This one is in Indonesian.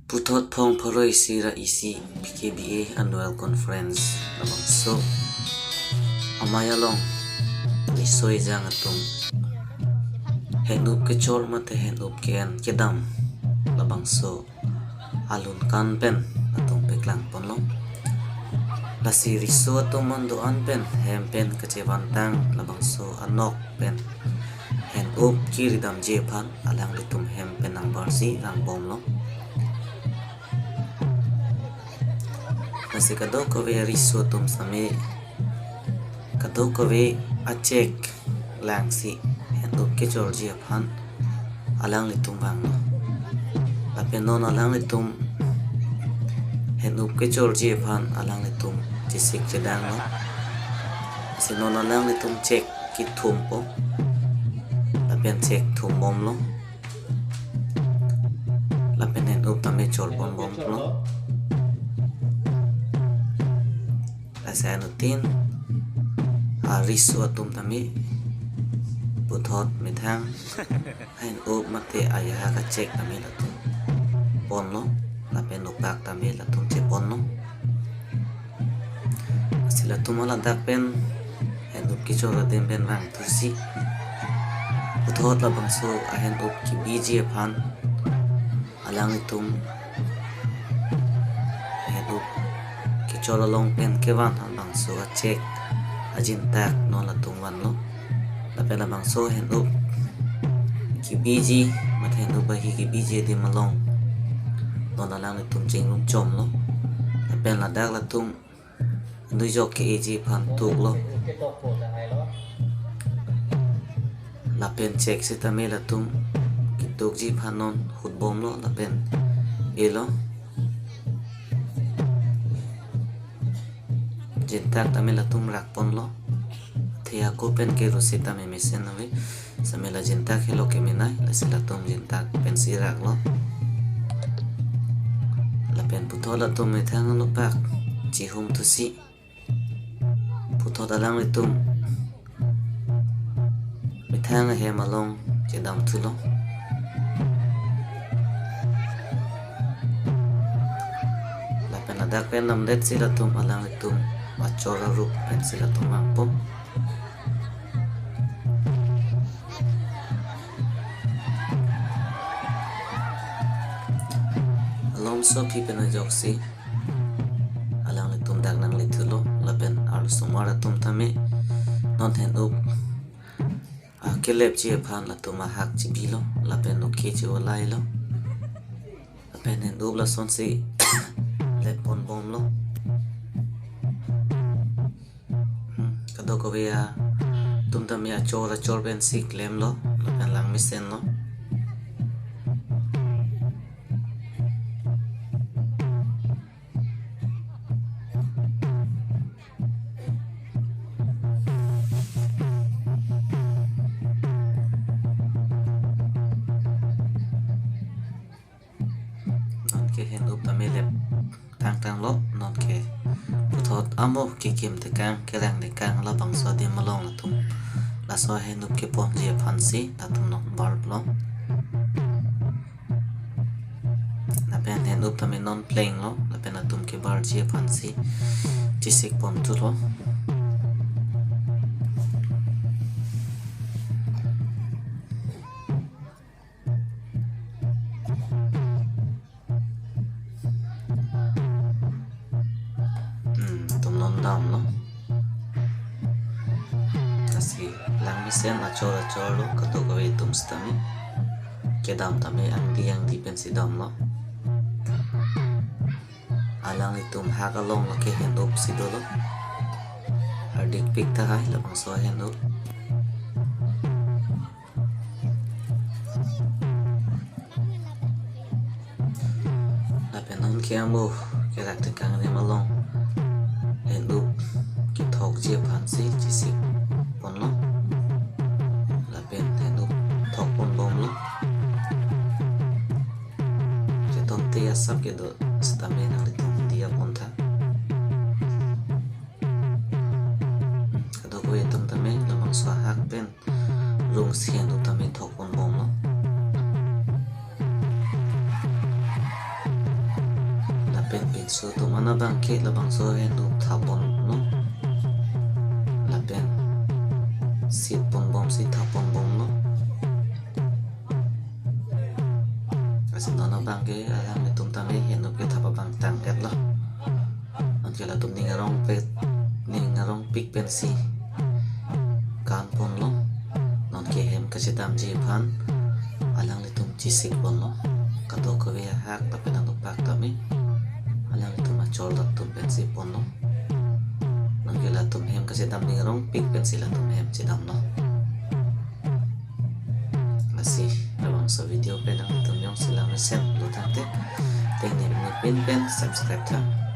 Puthot phong phoroi sira isi PKBA Annual Conference labang so amayalong isoi jang atum henup ke chol mate henup kian kedam labang so alun kan pen atum peklang ponlong lasi riso atum mando an pen hem pen kecebantang labang so anok pen henup kiridam jepan alang litum hem pen ang barsi ang bomlong nasi kado kowe riso tum sami kado kowe acek langsi henup ke chol jepan alang litum bang apenon alang litum henup ke chol jepan alang litum jisik jedang no sinon alang litum cek kitum po lapen cek thum bom lo lapen henup tame chol bom bom lo asanutin arisu atum tami puthot mithang henup mate ayah ka cek tami latum pon lo lapen upak tami latum cek pon lo sila tumala dakpen henup ki chol atem ben wang tusi puthot labang so henup ki biji phan alang itum henup ki chol along pen kewan labang so cek ajin tak non latum wan lo lapen labang so henup ki biji mat henup bahi ki biji di malong non alang itum chinglung chom lo lapen ladak latum nui jok ke eji phan tuk lo lapen cek sitame latum kituk ji phanon hutbom lo lapen elo jintak tame latum rakpon lo thia ko pen ke rosita me mesen ave samela jintak helo ke minai lasilatum jintak pen sirak lo lapen putho latum me thang lo pak chihum tusi putho dalang litum mithang he malong chedam thulo lapen adak pen namdet silatum alang litum achora rup pen silatum mangpom alom so pi pen ajoksi alang litum dak nang lithulo lapen alusumara tum tame non hen up kelep chi phan latum hak chi bilo lapen no ke chi olai lo lapen hen up la son si let pon bom lo kado ko ya tum tame achora chor ben si klem lo lapen lang misen lo ke henup tame lep tang tang lo non ke puthot amo ke kim te kang ke rang de kang la bang so de malong la tum la so henup ke pom je phansi ta tum non barb lo la pen henup tame non playing lo la pen atum ke bar je phansi jisik pom tu lo dam lo kasi lang misen achor lo kato ko itum stami kedam tame ang di pensi dam lo alang itum hagalong lo ke henup sidolo hardik pik ta hai labang so henup lapenon ke amu ke rakte kang ne malong henup ki thok je phansi jisik pon lo lapen henup thok pon bom lo je ton te asap ke do stame na litum dia pon tha kado ko etum tame lamang so hak pen rung sian do tame thok pon bom lo pen pin su tu mana bang ke la bang so hen up thabon no la pen sit pon bom si thabon bom no asin nona bang ke alam tum tame hen up ke thapa bang tang et la an ke la tum ningarong pik pen si kan pon lo non ke hem kasi dam ji phan alang le tum chi sik bon lo kato ko ve hak ta pen anu pak ta mi alang le tum achol da tum pen si pon lo non ke la tum hem kasi dam ningarong pik pen si la tum hem chi dam lo asi abang sa video pen ang tum yong sila me sen lo tante teng ni pen subscribe ta